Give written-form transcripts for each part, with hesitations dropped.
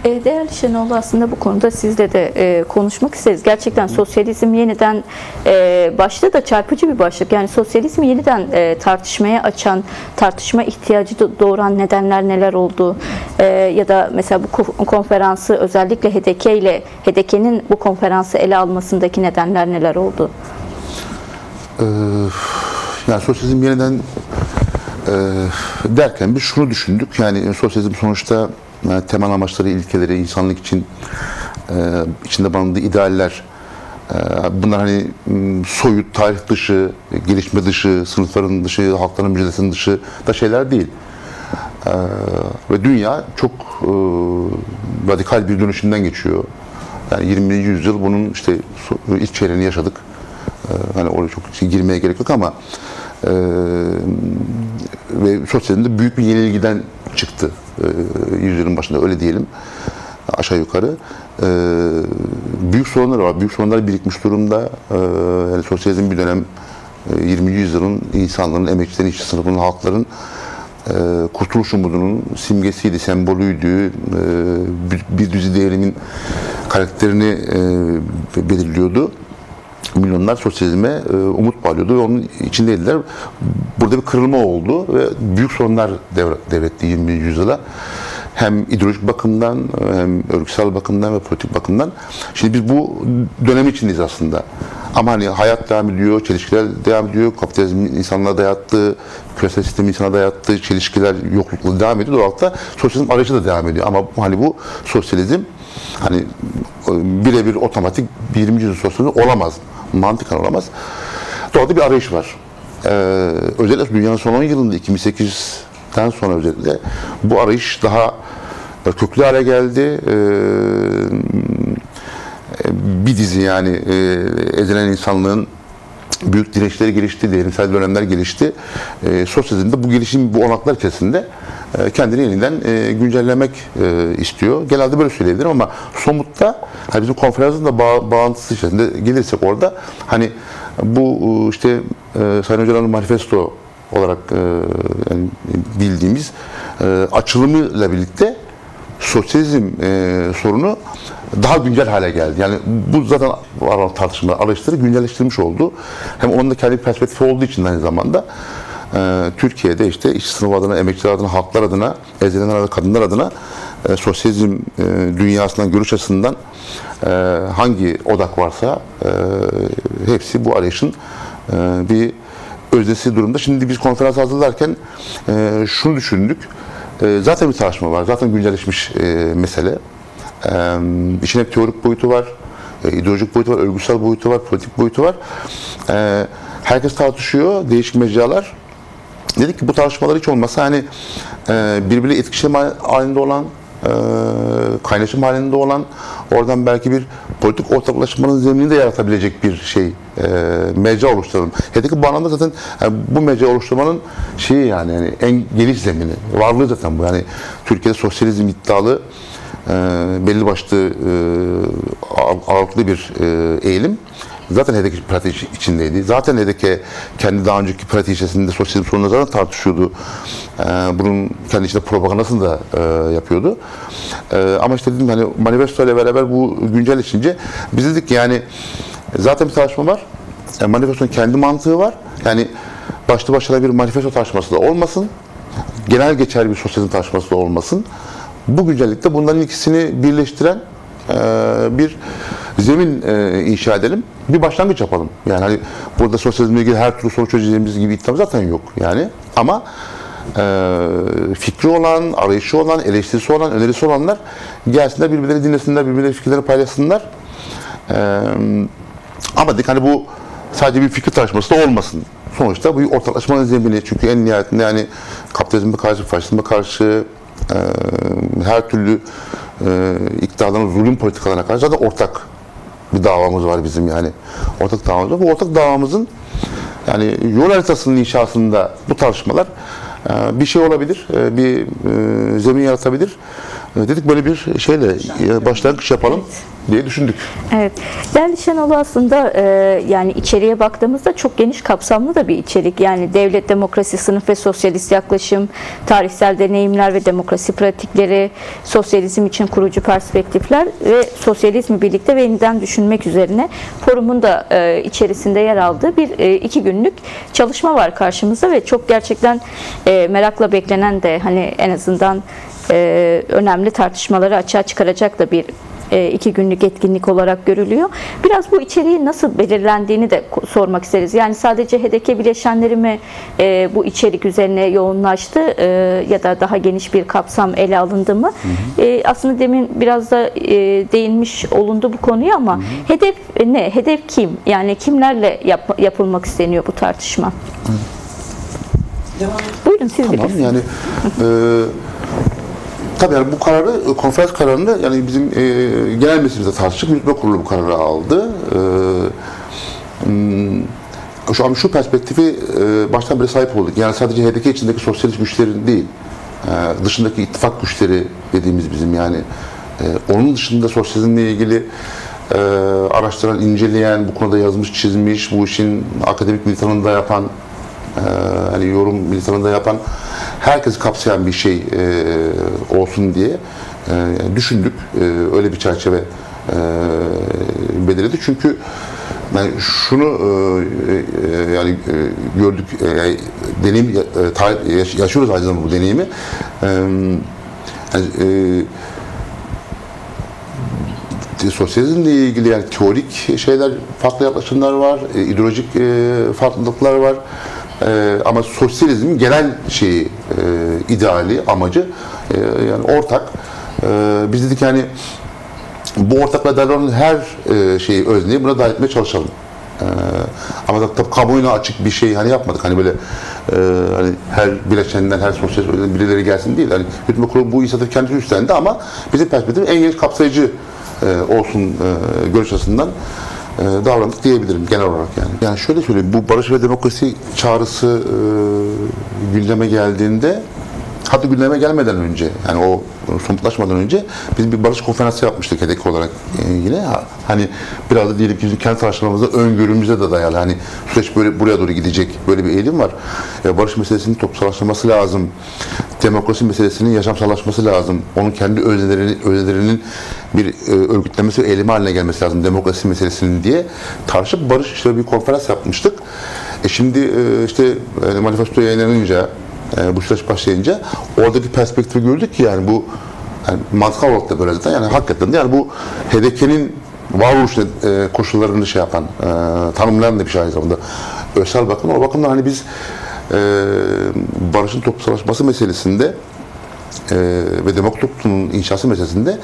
Değerli Şenoğlu, aslında bu konuda sizle de konuşmak isteriz. Gerçekten sosyalizm yeniden başta da çarpıcı bir başlık. Yani sosyalizmi yeniden tartışmaya açan, tartışma ihtiyacı doğuran nedenler neler oldu? Ya da mesela bu konferansı özellikle HDK'nin bu konferansı ele almasındaki nedenler neler oldu? Yani sosyalizm yeniden derken biz şunu düşündük. Yani sosyalizm sonuçta temel amaçları, ilkeleri, insanlık için içinde barındığı idealler, bunlar hani soyut, tarih dışı, gelişme dışı, sınıfların dışı, halkların mücadelesinin dışı da şeyler değil. Ve dünya çok radikal bir dönüşümden geçiyor. Yani 20. yüzyıl bunun işte ilk çeyreğini yaşadık. Hani oraya çok girmeye gerek yok ama ve sosyalizmde büyük bir yenilgiden çıktı. Yüzyılın başında öyle diyelim. Aşağı yukarı. Büyük sorunlar var. Büyük sorunlar birikmiş durumda. Yani sosyalizm bir dönem 20. yüzyılın insanların, emekçilerin, işçi sınıfının, halkların kurtuluş umudunun simgesiydi, sembolüydü. Bir düzi devrimin karakterini belirliyordu. Milyonlar sosyalizme umut bağlıyordu ve onun içindeydiler. Burada bir kırılma oldu ve büyük sorunlar devretti 20. yüzyıla. Hem ideolojik bakımdan, hem örgütsel bakımdan ve politik bakımdan. Şimdi biz bu dönem içindeyiz aslında. Ama hani hayat devam ediyor, çelişkiler devam ediyor, kapitalizmin insanlara dayattığı, küresel sistemin insana dayattığı çelişkiler, yoklukla devam ediyor. Doğallıkta sosyalizm arayışı da devam ediyor. Ama hani bu sosyalizm hani birebir otomatik 20. yüzyıl sosyalizmi olamaz. Mantıken olamaz. Doğada bir arayış var. Özellikle dünyanın son 10 yılında 2008'den sonra özellikle bu arayış daha köklü hale geldi. Bir dizi yani ezilen insanlığın büyük dirençleri gelişti, devrimsel dönemler gelişti. Sosyalizmde bu gelişim, bu olanaklar içerisinde kendini yeniden güncellemek istiyor. Genelde böyle söyleyebilirim ama somutta hani bizim konferansın da bağıntısı içerisinde gelirsek orada hani bu işte Sayın Hocaların manifesto olarak yani bildiğimiz açılımıyla birlikte sosyalizm sorunu daha güncel hale geldi. Yani bu zaten tartışmalar, arayışları güncelleştirilmiş oldu. Hem onun da kendi perspektifi olduğu için aynı zamanda Türkiye'de işte işçi sınıfı adına, emekçiler adına, halklar adına, ezilenler adına, kadınlar adına sosyalizm dünyasından, görüş açısından hangi odak varsa hepsi bu arayışın bir öznesi durumda. Şimdi biz konferans hazırlarken şunu düşündük. Zaten bir tartışma var. Zaten güncelleşmiş mesele. İşin hep teorik boyutu var, ideolojik boyutu var, örgütsel boyutu var, politik boyutu var. Herkes tartışıyor, değişik mecralar. Dedik ki bu tartışmalar hiç olmasa hani birbiriyle etkileşim halinde olan, kaynaşım halinde olan, oradan belki bir politik ortaklaşmanın zeminini de yaratabilecek bir şey, mecra oluşturalım. Hedeki bu anlamda zaten yani bu mecra oluşturmanın şeyi yani en geniş zemini, varlığı zaten bu. Yani Türkiye'de sosyalizm iddialı belli başlı ağırlıklı bir eğilim. Zaten HDK pratiği içindeydi. Zaten HDK kendi daha önceki pratiği içerisinde sosyalizm sorunları zaten tartışıyordu. Bunun kendi içinde propagandasını da yapıyordu. Ama işte dedim hani manifesto ile beraber bu güncelleşince biz dedik ki yani zaten bir tartışma var. Yani manifestonun kendi mantığı var. Yani başlı başına bir manifesto tartışması da olmasın. Genel geçerli bir sosyalizm tartışması da olmasın. Bu güncellikte bunların ikisini birleştiren bir zemin inşa edelim. Bir başlangıç yapalım. Yani hani burada sosyalizmle ilgili her türlü sonuç çözeceğimiz gibi iddiam zaten yok yani. Ama fikri olan, arayışı olan, eleştirisi olan, önerisi olanlar gelsinler, birbirleri dinlesinler, birbirleri fikirleri paylaşsınlar. Ama dedik hani bu sadece bir fikir tartışması da olmasın. Sonuçta bu ortaklaşmanın zemini. Çünkü en nihayetinde yani kapitalizme karşı, faşizme karşı, her türlü iktidarların zulüm politikalarına karşı zaten ortak bir davamız var bizim yani. Ortak davamız var. Bu ortak davamızın yani yol haritasının inşasında bu tartışmalar bir şey olabilir, bir zemin yaratabilir. Dedik böyle bir şeyle başlangıç yapalım diye düşündük. Evet. Değerli Şenol, aslında yani içeriye baktığımızda çok geniş kapsamlı da bir içerik. Yani devlet, demokrasi, sınıf ve sosyalist yaklaşım, tarihsel deneyimler ve demokrasi pratikleri, sosyalizm için kurucu perspektifler ve sosyalizmi birlikte ve yeniden düşünmek üzerine forumun da içerisinde yer aldığı bir 2 günlük çalışma var karşımızda ve çok gerçekten merakla beklenen de hani en azından önemli tartışmaları açığa çıkaracak da bir 2 günlük etkinlik olarak görülüyor. Biraz bu içeriğin nasıl belirlendiğini de sormak isteriz. Yani sadece HDK bileşenleri mi bu içerik üzerine yoğunlaştı ya da daha geniş bir kapsam ele alındı mı? Aslında demin biraz da değinmiş olundu bu konuya ama hedef ne? Hedef kim? Yani kimlerle yapılmak isteniyor bu tartışma? Buyurun siz Tamam, bilirsiniz. yani tabii yani bu kararı, konferans kararını yani bizim genel meclisimizde tartıştık. Yürütme kurulu bu kararı aldı. Şu perspektifi baştan beri sahip olduk. Yani sadece HDP içindeki sosyalist güçlerin değil, dışındaki ittifak güçleri dediğimiz bizim yani onun dışında sosyalizmle ilgili araştıran, inceleyen, bu konuda yazmış, çizmiş, bu işin akademik militanını da yapan, hani yorum militanını da yapan, herkesi kapsayan bir şey olsun diye düşündük. Öyle bir çerçeve belirledik. Çünkü yani şunu yani gördük, yani deneyim yaşıyoruz aynı zamanda bu deneyimi. Sosyalizmle ilgili yani teorik şeyler, farklı yaklaşımlar var, ideolojik farklılıklar var. Ama sosyalizmin genel şeyi, ideali, amacı yani ortak. Biz dedik yani bu ortakla dahil olan her şeyi, özneyi buna dahil etmeye çalışalım. Ama tabii kamuoyuna açık bir şey hani yapmadık. Hani böyle hani her bileşeninden, her sosyalist birileri gelsin değil. Hani yürütme kurulu bu inisiyatif kendisi üstlendi ama bizim perspektifimiz en geniş kapsayıcı olsun görüş açısından davrandık diyebilirim genel olarak yani. Yani şöyle söyleyeyim, bu barış ve demokrasi çağrısı gündeme geldiğinde, hatta gündeme gelmeden önce, yani o somutlaşmadan önce biz bir barış konferansı yapmıştık HDK olarak yine. Hani biraz da diyelim ki bizim kendi tartışmalarımızda öngörümüze de dayalı. Hani süreç böyle buraya doğru gidecek, böyle bir eğilim var. Barış meselesinin toplumsallaşması lazım. Demokrasi meselesinin yaşamsallaşması lazım. Onun kendi öznelerinin bir örgütlemesi ve eylemi haline gelmesi lazım demokrasi meselesinin diye tartışıp barış işte bir konferans yapmıştık. Şimdi işte manifesto yayınlanınca, bu süreç başlayınca oradaki perspektifi gördük ki yani bu yani mantıklı olarak da böyle zaten yani hakikaten de yani bu HDP'nin varoluş koşullarını şey yapan, tanımlayan da bir şey aynı zamanda. Özel bakımdan, o bakımdan hani biz barışın toplumsallaşması meselesinde ve demokratik toplumun inşası meselesinde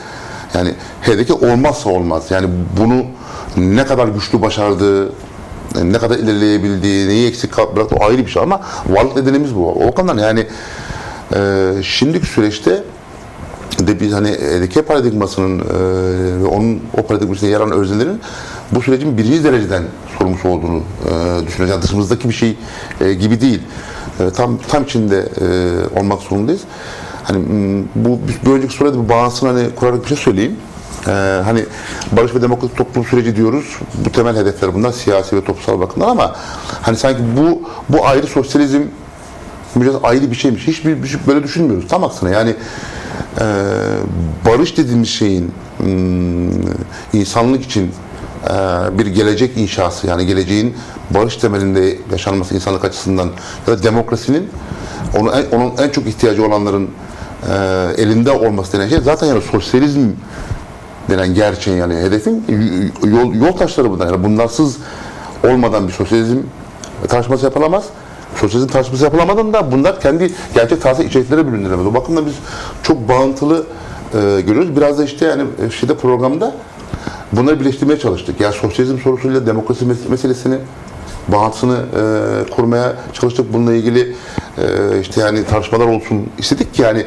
yani HDP olmazsa olmaz. Yani bunu ne kadar güçlü başardığı, ne kadar ilerleyebildiği, neyi eksik bıraktı o ayrı bir şey ama varlık nedenimiz bu. O bakımdan yani şimdiki süreçte de biz hani HDP paradigmasının ve onun o paradigmasında yer alan öznelerin bu sürecin birinci dereceden sorumlusu olduğunu düşünüyoruz. Yani dışımızdaki bir şey gibi değil. Tam içinde olmak zorundayız. Hani bu bir önceki soruda bir bağlantısını hani kurarak bir şey söyleyeyim. Hani barış ve demokratik toplum süreci diyoruz. Bu temel hedefler bunlar siyasi ve toplumsal bakımdan ama hani sanki bu ayrı sosyalizm biraz ayrı bir şeymiş. Hiç böyle düşünmüyoruz. Tam aksine yani barış dediğimiz şeyin insanlık için bir gelecek inşası, yani geleceğin barış temelinde yaşanması insanlık açısından ya da demokrasinin onun en çok ihtiyacı olanların elinde olması denen şey zaten yani sosyalizm denen gerçeğin yani hedefin yol taşları bunlar. Yani bunlarsız olmadan bir sosyalizm tartışması yapılamaz. Sosyalizm tartışması yapılamadan da bunlar kendi gerçek tarihsel içeriklere büründüremez. O bakımdan biz çok bağıntılı görüyoruz. Biraz da işte yani programda bunları birleştirmeye çalıştık. Yani sosyalizm sorusuyla demokrasi meselesini bağıntısını kurmaya çalıştık. Bununla ilgili işte yani tartışmalar olsun istedik ki yani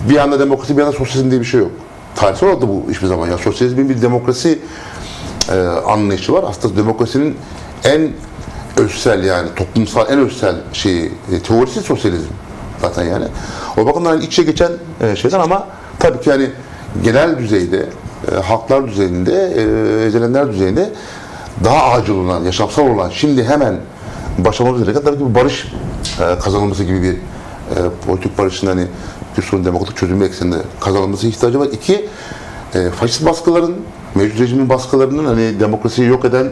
bir yanda demokrasi bir yanda sosyalizm diye bir şey yok. Tarihsel olarak da bu hiçbir zaman. Yani sosyalizmin bir demokrasi anlayışı var. Aslında demokrasinin en özsel yani toplumsal en özsel şeyi teorisi sosyalizm zaten yani. O bakımdan yani iç içe geçen şeyler ama tabii ki yani genel düzeyde, halklar düzeyinde, ezilenler düzeyinde daha acil olan, yaşamsal olan, şimdi hemen başlamamız gereken tabii ki bu barış kazanılması gibi bir politik barışın hani bir sorun demokratik çözümü ekseninde kazanılması ihtiyacı var. İki, faşist baskıların, mevcut rejimin baskılarının hani demokrasiyi yok eden,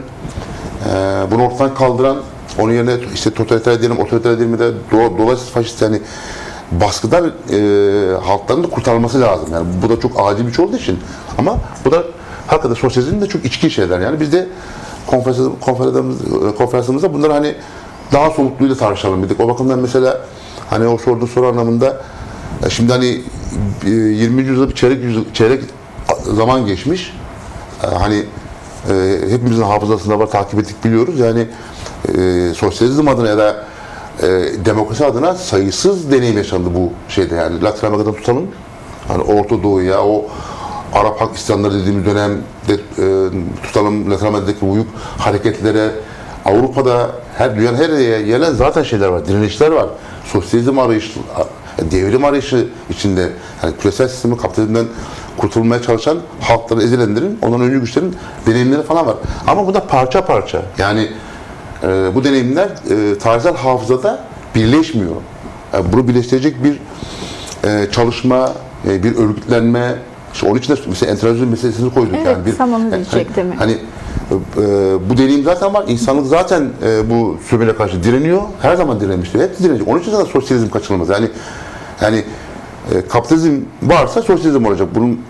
bunu ortadan kaldıran, onun yerine işte totaliter diyelim, otoriter diyelim de dolayısıyla faşist yani baskıdan halkların da kurtarılması lazım. Yani bu da çok acil bir şey olduğu için. Ama bu da hakikaten sosyalizmin de çok içki şeyler. Yani biz de konferansımızda bunları hani daha somutluyla tartışalım dedik. O bakımdan mesela hani o sorduğu soru anlamında şimdi hani 20. yüzyılda bir çeyrek zaman geçmiş. Hani hepimizin hafızasında var, takip ettik, biliyoruz. Yani sosyalizm adına ya da demokrasi adına sayısız deneyim yaşandı bu şeyde. Yani Latin Amerika'dan tutalım, hani Orta Doğu'ya, o Arap Halk İsyanları dediğimiz dönemde tutalım, Latin Amerika'daki büyük hareketlere, Avrupa'da dünyanın her yerine gelen zaten şeyler var, direnişler var. Sosyalizm arayışı, devrim arayışı içinde, yani küresel sistemi kapitalizmden kurtulmaya çalışan halkların, ezilenlerin, onların öncü güçlerin deneyimleri falan var. Ama bu da parça parça. Yani bu deneyimler tarihsel hafızada birleşmiyor. Yani bunu birleştirecek bir çalışma, bir örgütlenme, işte onun için de mesela entelektüel meselesini koyduk. Evet, yani tam onu diyecektim. Hani bu deneyim zaten var. İnsanlık zaten bu sömürüye karşı direniyor. Her zaman direnmiştir. Hep direnecek. Onun için zaten sosyalizm kaçınılmaz. Yani kapitalizm varsa sosyalizm olacak. Bunun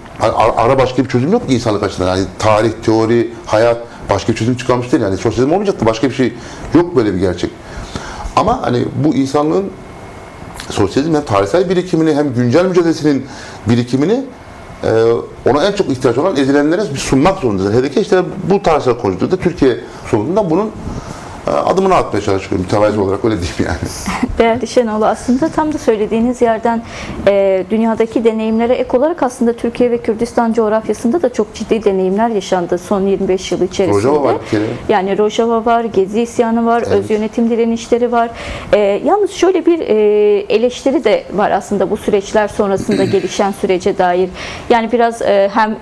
ara başka bir çözüm yok ki insanlık açısından. Yani tarih, teori, hayat başka bir çözüm çıkarmış değil. Yani sosyalizm olmayacaktı. Başka bir şey yok, böyle bir gerçek. Ama hani bu insanlığın sosyalizm hem tarihsel birikimini hem güncel mücadelesinin birikimini ona en çok ihtiyaç olan ezilenlere bir sunmak zorundayız. HDK işte bu tarihsel konjonktürde Türkiye sorununda bunun adımını atmaya çalışıyorum. Mütevazi olarak öyle diyeyim yani. Değerli Şenol, aslında tam da söylediğiniz yerden dünyadaki deneyimlere ek olarak aslında Türkiye ve Kürdistan coğrafyasında da çok ciddi deneyimler yaşandı son 25 yıl içerisinde. Rojava var bir kere. Yani Rojava var, Gezi isyanı var, evet. Öz yönetim direnişleri var. Yalnız şöyle bir eleştiri de var aslında bu süreçler sonrasında gelişen sürece dair. Yani biraz hem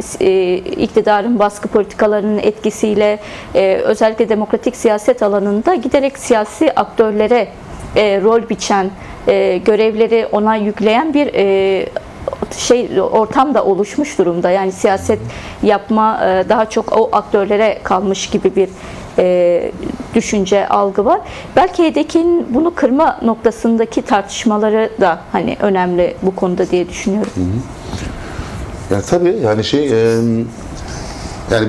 iktidarın baskı politikalarının etkisiyle özellikle demokratik siyaset alanında giderek siyasi aktörlere rol biçen, görevleri ona yükleyen bir ortam da oluşmuş durumda. Yani siyaset yapma daha çok o aktörlere kalmış gibi bir düşünce, algı var. Belki HDP'nin bunu kırma noktasındaki tartışmaları da hani önemli bu konuda diye düşünüyorum. Ya tabii yani yani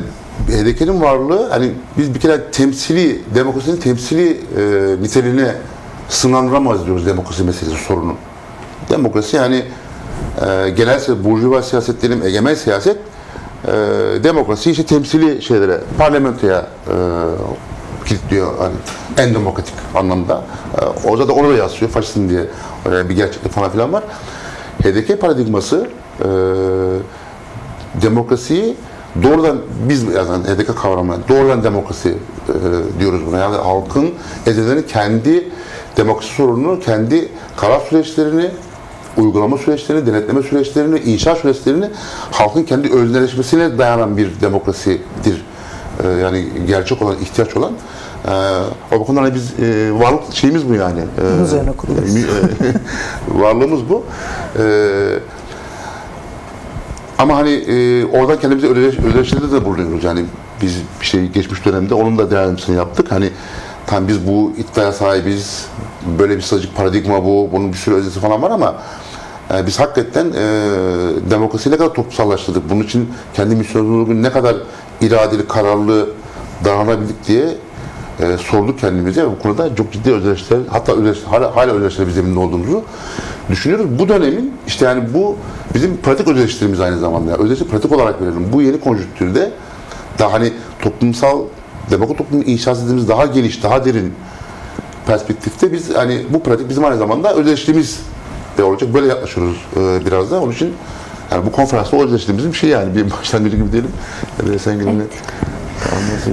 HDP'nin varlığı, hani biz bir kere demokrasinin temsili niteliğine sınırlandıramaz diyoruz demokrasi meselesi sorunu. Demokrasi yani genel burjuva siyaset diyelim, egemen siyaset demokrasi işte temsili şeylere, parlamentoya kilitliyor hani en demokratik anlamda. O zaten onu da yansıyor, faşizm diye bir gerçeklik falan filan var. HDP paradigması demokrasiyi doğrudan, biz yani HDP kavramı, doğrudan demokrasi diyoruz buna. Yani halkın, ezilenin kendi demokrasi sorununu, kendi karar süreçlerini, uygulama süreçlerini, denetleme süreçlerini, inşa süreçlerini halkın kendi özneleşmesine dayanan bir demokrasidir. Yani gerçek olan, ihtiyaç olan. O bakımdan hani biz varlık şeyimiz bu yani. Üzerine kuruluyuz. Varlığımız bu. Ama hani oradan kendimizi özdeştirde de bulunuyoruz. Yani biz bir şey geçmiş dönemde onun da değerlendirmesini yaptık. Hani tam biz bu iddiaya sahibiz, böyle bir stratejik paradigma bu, bunun bir sürü öznesi falan var ama biz hakikaten demokrasiyi ne kadar toplumsallaştırdık, bunun için kendi misyonumuzu ne kadar iradeli, kararlı davranabildik diye sorduk kendimize. Bu konuda çok ciddi özdeşler, hatta hala özdeşler biz zeminde olduğumuzu düşünüyoruz. Bu dönemin işte yani bu bizim pratik özdeşlerimiz aynı zamanda. Yani özdeşlik pratik olarak verelim. Bu yeni konjonktürde daha hani toplumsal, demokratik toplumun inşa edildiğimiz daha geniş, daha derin perspektifte biz hani bu pratik bizim aynı zamanda özdeşliğimiz de olacak. Böyle yaklaşıyoruz biraz da. Onun için yani bu konferansta o özdeşliğimizin bir şey yani bir başlangıcı gibi diyelim. Sen gibi